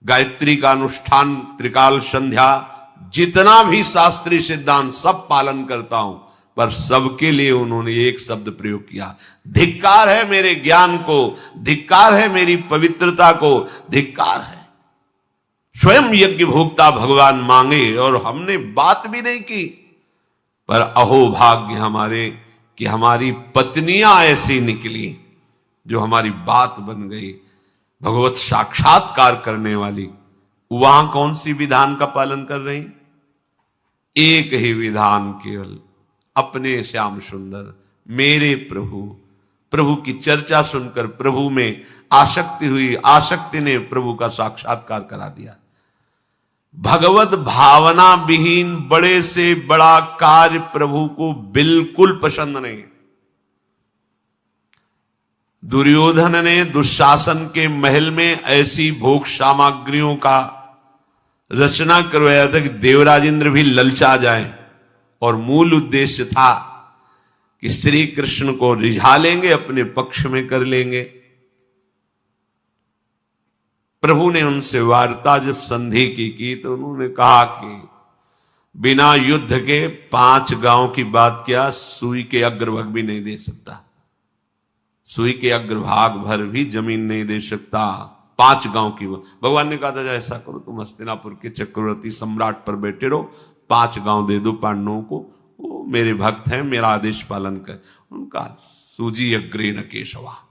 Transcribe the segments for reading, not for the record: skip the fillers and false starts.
गायत्री का अनुष्ठान, त्रिकाल संध्या, जितना भी शास्त्रीय सिद्धांत सब पालन करता हूं, पर सबके लिए उन्होंने एक शब्द प्रयोग किया, धिक्कार है मेरे ज्ञान को, धिक्कार है मेरी पवित्रता को, धिक्कार है। स्वयं यज्ञ भोक्ता भगवान मांगे और हमने बात भी नहीं की, पर अहोभाग्य हमारे कि हमारी पत्नियां ऐसी निकली जो हमारी बात बन गई, भगवत साक्षात्कार करने वाली। वहां कौन सी विधान का पालन कर रही? एक ही विधान, केवल अपने श्याम सुंदर मेरे प्रभु। प्रभु की चर्चा सुनकर प्रभु में आसक्ति हुई, आसक्ति ने प्रभु का साक्षात्कार करा दिया। भगवत भावना विहीन बड़े से बड़ा कार्य प्रभु को बिल्कुल पसंद नहीं। दुर्योधन ने दुशासन के महल में ऐसी भोग सामग्रियों का रचना करवाया था कि देवराजेंद्र भी ललचा जाए, और मूल उद्देश्य था कि श्री कृष्ण को रिझा लेंगे, अपने पक्ष में कर लेंगे। प्रभु ने उनसे वार्ता जब संधि की तो उन्होंने कहा कि बिना युद्ध के 5 गांव की बात क्या, सुई के अग्रभाग भी नहीं दे सकता, सुई के अग्रभाग भर भी जमीन नहीं दे सकता। 5 गांव की भगवान ने कहा था, ऐसा करो तुम हस्तिनापुर के चक्रवर्ती सम्राट पर बैठे रहो, 5 गांव दे दो पांडवों को, वो मेरे भक्त हैं, मेरा आदेश पालन कर। उनका सूजी अग्रे न केशवा,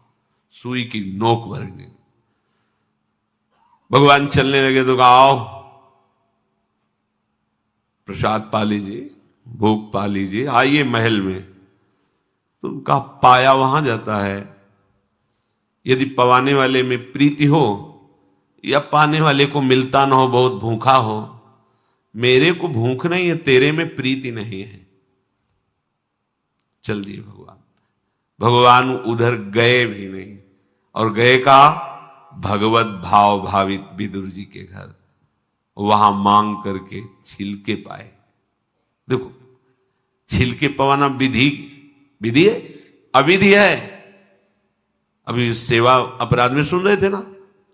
सुई की नोक भर नहीं। भगवान चलने लगे तो कहा, आओ प्रसाद पा लीजिए, भोग पा लीजिए, आइए महल में। तो उनका पाया वहां जाता है। यदि पवाने वाले में प्रीति हो या पाने वाले को मिलता ना हो, बहुत भूखा हो, मेरे को भूख नहीं है, तेरे में प्रीति नहीं है, चल दिए भगवान। भगवान उधर गए भी नहीं, और गए का भगवत भाव भावित विदुर जी के घर, वहां मांग करके छिलके पाए। देखो, छिलके पवाना विधि है, अविधि है। अभी सेवा अपराध में सुन रहे थे ना,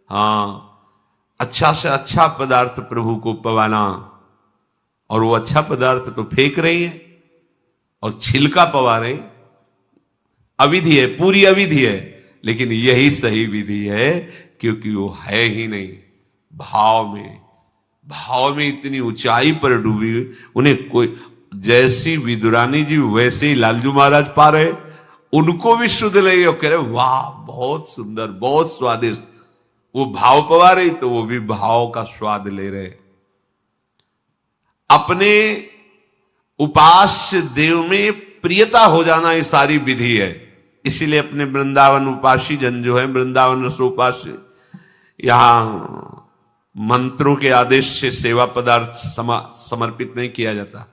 हाँ, अच्छा से अच्छा पदार्थ प्रभु को पवाना, और वो अच्छा पदार्थ तो फेंक रही है और छिलका पवा रहे, अविधि है, पूरी अविधि है। लेकिन यही सही विधि है, क्योंकि वो है ही नहीं भाव में इतनी ऊंचाई पर डूबी। उन्हें कोई, जैसी विदुरानी जी वैसे ही लालजू महाराज पा रहे, उनको भी शुद्ध लगे और कह रहे वाह बहुत सुंदर, बहुत स्वादिष्ट। वो भाव पवा रही तो वो भी भाव का स्वाद ले रहे। अपने उपास्य देव में प्रियता हो जाना ये सारी विधि है। इसीलिए अपने वृंदावन उपासी जन जो है, वृंदावन रसोपास्य, यहां मंत्रों के आदेश से सेवा पदार्थ समर्पित नहीं किया जाता।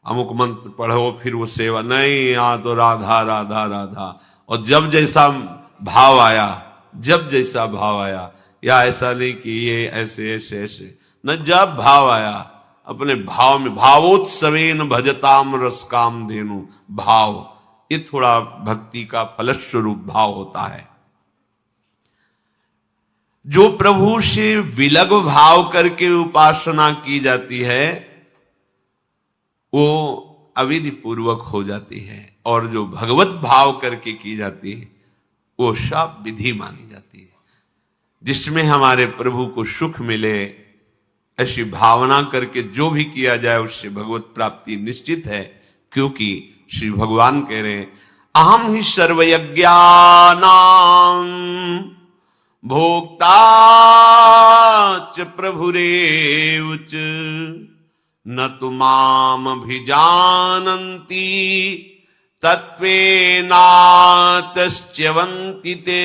अमुक मंत्र पढ़ो फिर वो सेवा नहीं, यहां तो राधा राधा राधा। और जब जैसा भाव आया, या ऐसा नहीं कि ये ऐसे ऐसे ऐसे न, जब भाव आया अपने भाव में, भावोत्सवेन भजताम रसकाम धेनु, भाव, ये थोड़ा भक्ति का फलस्वरूप भाव होता है। जो प्रभु से विलग भाव करके उपासना की जाती है वो अविधि पूर्वक हो जाती है, और जो भगवत भाव करके की जाती है वो सब विधि मानी जाती है। जिसमें हमारे प्रभु को सुख मिले, ऐसी भावना करके जो भी किया जाए उससे भगवत प्राप्ति निश्चित है। क्योंकि श्री भगवान कह रहे हैं, अहम ही सर्वयज्ञानां भोक्ता च प्रभुरेव च न तु माम अभिजानन्ति तत्त्वेनातश्च्यवन्ति ते।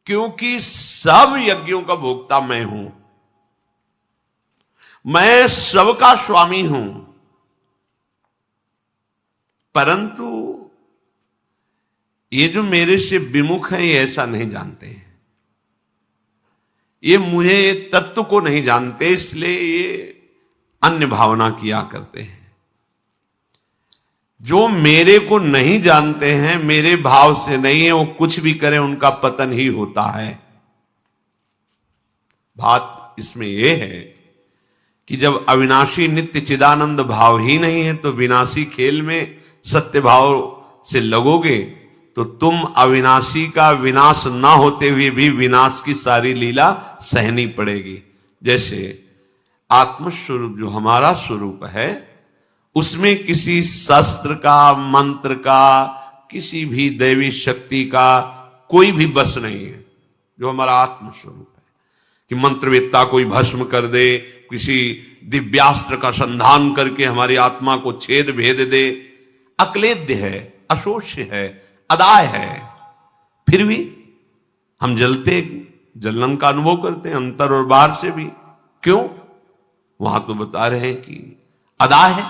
क्योंकि सब यज्ञों का भोक्ता मैं हूं, मैं सबका स्वामी हूं, परंतु ये जो मेरे से विमुख है ये ऐसा नहीं जानते हैं, ये मुझे तत्व को नहीं जानते, इसलिए ये अन्य भावना किया करते हैं। जो मेरे को नहीं जानते हैं, मेरे भाव से नहीं है, वो कुछ भी करें उनका पतन ही होता है। बात इसमें यह है कि जब अविनाशी नित्य चिदानंद भाव ही नहीं है तो विनाशी खेल में सत्य भाव से लगोगे तो तुम अविनाशी का विनाश ना होते हुए भी विनाश की सारी लीला सहनी पड़ेगी। जैसे आत्मस्वरूप जो हमारा स्वरूप है उसमें किसी शस्त्र का, मंत्र का, किसी भी दैवी शक्ति का कोई भी बस नहीं है। जो हमारा आत्मस्वरूप है कि मंत्रवेत्ता कोई भस्म कर दे, किसी दिव्यास्त्र का संधान करके हमारी आत्मा को छेद भेद दे, अक्लेद्य है, अशोष्य है, अदाय है, फिर भी हम जलन का अनुभव करते हैं अंतर और बाहर से भी। क्यों? वहां तो बता रहे हैं कि अदाय है,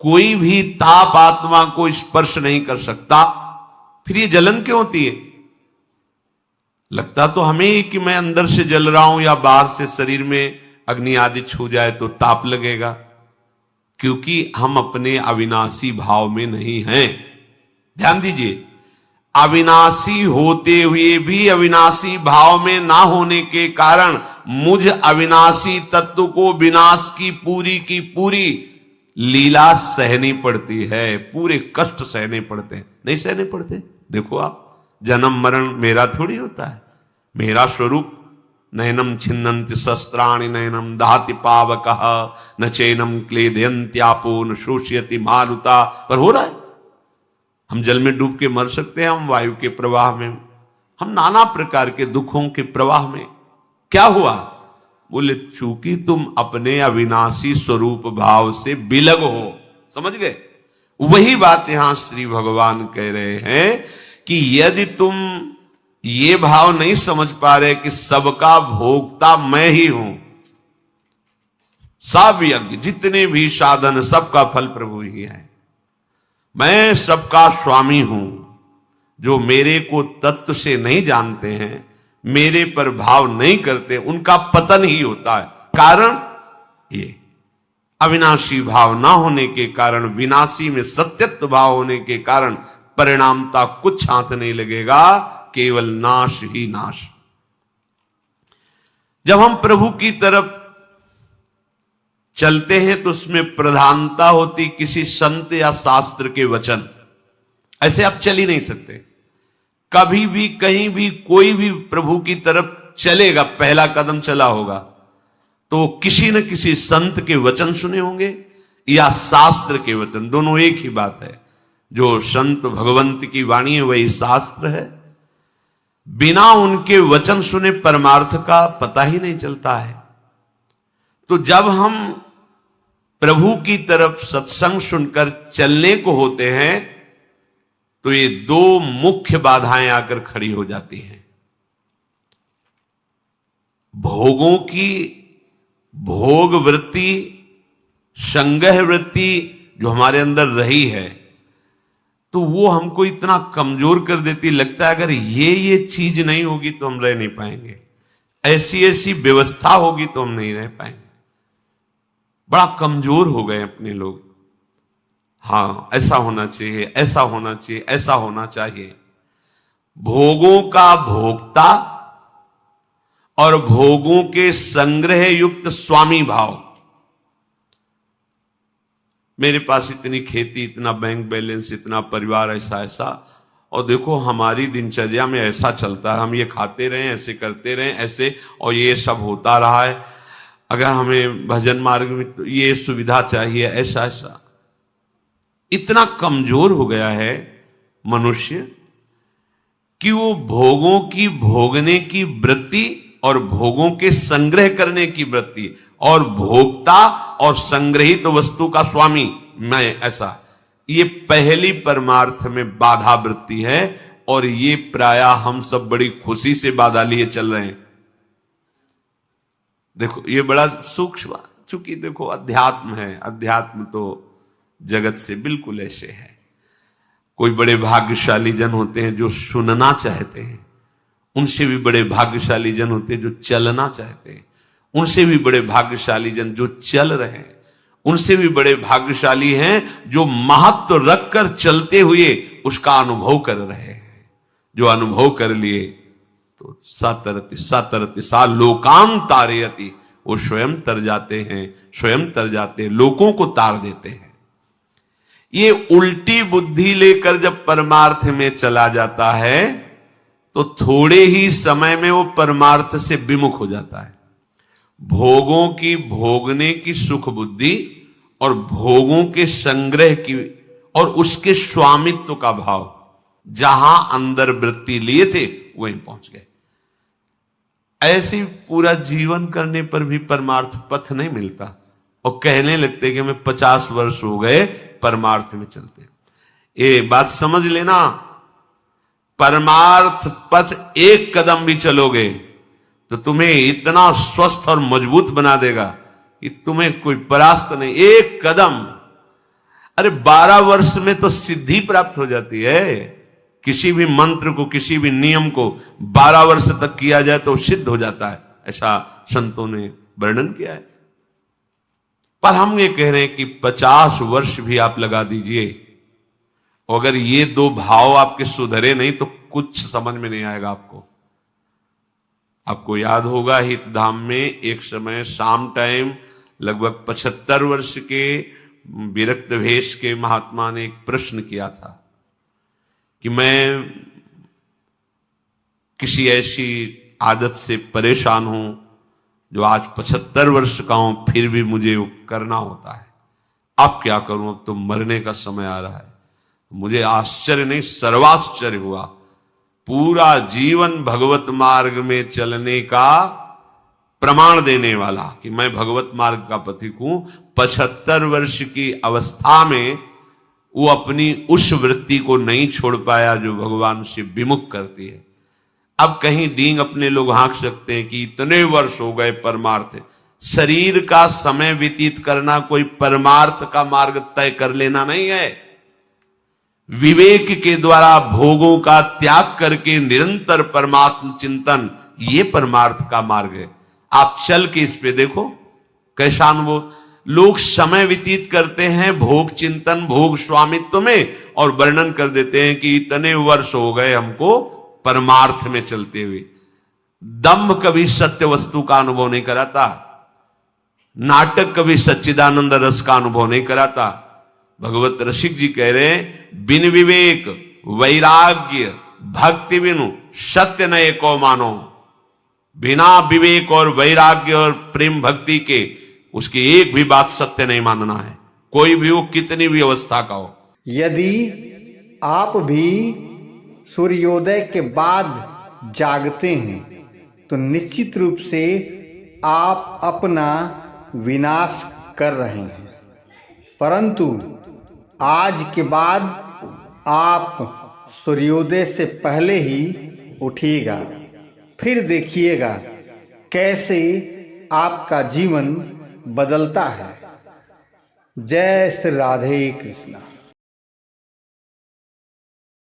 कोई भी ताप आत्मा को स्पर्श नहीं कर सकता। फिर ये जलन क्यों होती है? लगता तो हमें ही कि मैं अंदर से जल रहा हूं या बाहर से शरीर में अग्नि आदि छू जाए तो ताप लगेगा, क्योंकि हम अपने अविनाशी भाव में नहीं हैं। ध्यान दीजिए, अविनाशी होते हुए भी अविनाशी भाव में ना होने के कारण मुझ अविनाशी तत्व को विनाश की पूरी लीला सहनी पड़ती है, पूरे कष्ट सहने पड़ते हैं। नहीं सहने पड़ते? देखो आप, जन्म मरण मेरा थोड़ी होता है। मेरा स्वरूप नयनम छिन्नन्ति शस्त्राणि नयनम दहति पावकः न चैनम क्लेदयन्त्यापो न शोषयति मारुता, पर हो रहा है। हम जल में डूब के मर सकते हैं, हम वायु के प्रवाह में, हम नाना प्रकार के दुखों के प्रवाह में। क्या हुआ? बोले चूंकि तुम अपने अविनाशी स्वरूप भाव से बिलग हो। समझ गए? वही बात यहां श्री भगवान कह रहे हैं कि यदि तुम ये भाव नहीं समझ पा रहे कि सबका भोक्ता मैं ही हूं, सब यज्ञ जितने भी साधन सबका फल प्रभु ही है, मैं सबका स्वामी हूं। जो मेरे को तत्व से नहीं जानते हैं, मेरे पर भाव नहीं करते, उनका पतन ही होता है। कारण ये अविनाशी भाव ना होने के कारण, विनाशी में सत्यत्व भाव होने के कारण परिणामता कुछ हाथ नहीं लगेगा, केवल नाश ही नाश। जब हम प्रभु की तरफ चलते हैं तो उसमें प्रधानता होती किसी संत या शास्त्र के वचन। ऐसे आप चल ही नहीं सकते। कभी भी कहीं भी कोई भी प्रभु की तरफ चलेगा, पहला कदम चला होगा तो किसी न किसी संत के वचन सुने होंगे या शास्त्र के वचन, दोनों एक ही बात है। जो संत भगवंत की वाणी है वही शास्त्र है। बिना उनके वचन सुने परमार्थ का पता ही नहीं चलता है। तो जब हम प्रभु की तरफ सत्संग सुनकर चलने को होते हैं तो ये दो मुख्य बाधाएं आकर खड़ी हो जाती हैं। भोगों की भोग वृत्ति, संग्रह वृत्ति जो हमारे अंदर रही है, तो वो हमको इतना कमजोर कर देती, लगता है अगर ये चीज नहीं होगी तो हम रह नहीं पाएंगे, ऐसी ऐसी व्यवस्था होगी तो हम नहीं रह पाएंगे। बड़ा कमजोर हो गए अपने लोग। हाँ, ऐसा होना चाहिए, ऐसा होना चाहिए, ऐसा होना चाहिए। भोगों का भोक्ता और भोगों के संग्रह युक्त स्वामी भाव। मेरे पास इतनी खेती, इतना बैंक बैलेंस, इतना परिवार, ऐसा ऐसा, और देखो हमारी दिनचर्या में ऐसा चलता है, हम ये खाते रहें, ऐसे करते रहें, ऐसे, और ये सब होता रहा है। अगर हमें भजन मार्ग में तो ये सुविधा चाहिए, ऐसा ऐसा। इतना कमजोर हो गया है मनुष्य कि वो भोगों की भोगने की वृत्ति और भोगों के संग्रह करने की वृत्ति और भोक्ता और संग्रहित वस्तु का स्वामी मैं, ऐसा, ये पहली परमार्थ में बाधा वृत्ति है। और ये प्रायः हम सब बड़ी खुशी से बाधा लिए चल रहे हैं। देखो ये बड़ा सूक्ष्म, चूंकि देखो अध्यात्म है, अध्यात्म तो जगत से बिल्कुल ऐसे है। कोई बड़े भाग्यशाली जन होते हैं जो सुनना चाहते हैं, उनसे भी बड़े भाग्यशाली जन होते हैं जो चलना चाहते हैं, उनसे भी बड़े भाग्यशाली जन जो चल रहे हैं, उनसे भी बड़े भाग्यशाली हैं जो महत्व रखकर चलते हुए उसका अनुभव कर रहे हैं। जो अनुभव कर लिए तो सतरति सतरति सा लोकान तारयति, वो स्वयं तर जाते हैं, स्वयं तर जाते हैं, लोगों को तार देते हैं। ये उल्टी बुद्धि लेकर जब परमार्थ में चला जाता है तो थोड़े ही समय में वो परमार्थ से विमुख हो जाता है। भोगों की भोगने की सुख बुद्धि और भोगों के संग्रह की और उसके स्वामित्व का भाव, जहां अंदर वृत्ति लिए थे वहीं पहुंच गए। ऐसे ही पूरा जीवन करने पर भी परमार्थ पथ नहीं मिलता और कहने लगते कि हमें 50 वर्ष हो गए परमार्थ में चलते। ये बात समझ लेना, परमार्थ पथ एक कदम भी चलोगे तो तुम्हें इतना स्वस्थ और मजबूत बना देगा कि तुम्हें कोई परास्त नहीं। एक कदम, अरे 12 वर्ष में तो सिद्धि प्राप्त हो जाती है। किसी भी मंत्र को, किसी भी नियम को 12 वर्ष तक किया जाए तो सिद्ध हो जाता है, ऐसा संतों ने वर्णन किया है। पर हम ये कह रहे हैं कि 50 वर्ष भी आप लगा दीजिए, अगर ये दो भाव आपके सुधरे नहीं तो कुछ समझ में नहीं आएगा आपको। आपको याद होगा हितधाम में एक समय शाम टाइम लगभग 75 वर्ष के विरक्त भेष के महात्मा ने एक प्रश्न किया था कि मैं किसी ऐसी आदत से परेशान हूं जो आज 75 वर्ष का हूं, फिर भी मुझे वो करना होता है। अब क्या करूं, अब तो मरने का समय आ रहा है। मुझे आश्चर्य नहीं, सर्वाश्चर्य हुआ। पूरा जीवन भगवत मार्ग में चलने का प्रमाण देने वाला कि मैं भगवत मार्ग का पथिक हूं, 75 वर्ष की अवस्था में वो अपनी उस वृत्ति को नहीं छोड़ पाया जो भगवान से विमुख करती है। अब कहीं डींग अपने लोग हाँक सकते हैं कि इतने वर्ष हो गए परमार्थ। शरीर का समय व्यतीत करना कोई परमार्थ का मार्ग तय कर लेना नहीं है। विवेक के द्वारा भोगों का त्याग करके निरंतर परमात्म चिंतन, ये परमार्थ का मार्ग है। आप चल के इस पे देखो कैसा अनुभव। लोग समय व्यतीत करते हैं भोग चिंतन, भोग स्वामित्व में, और वर्णन कर देते हैं कि इतने वर्ष हो गए हमको परमार्थ में चलते हुए। दम्भ कभी सत्य वस्तु का अनुभव नहीं कराता, नाटक कभी सच्चिदानंद रस का अनुभव नहीं कराता। भगवत रसिक जी कह रहे हैं, बिन विवेक वैराग्य भक्ति बिनु सत्य न एको मानो। बिना विवेक और वैराग्य और प्रेम भक्ति के उसकी एक भी बात सत्य नहीं मानना है, कोई भी हो, कितनी भी अवस्था का हो। यदि आप भी सूर्योदय के बाद जागते हैं तो निश्चित रूप से आप अपना विनाश कर रहे हैं, परंतु आज के बाद आप सूर्योदय से पहले ही उठिएगा, फिर देखिएगा कैसे आपका जीवन बदलता है। जय श्री राधे कृष्णा।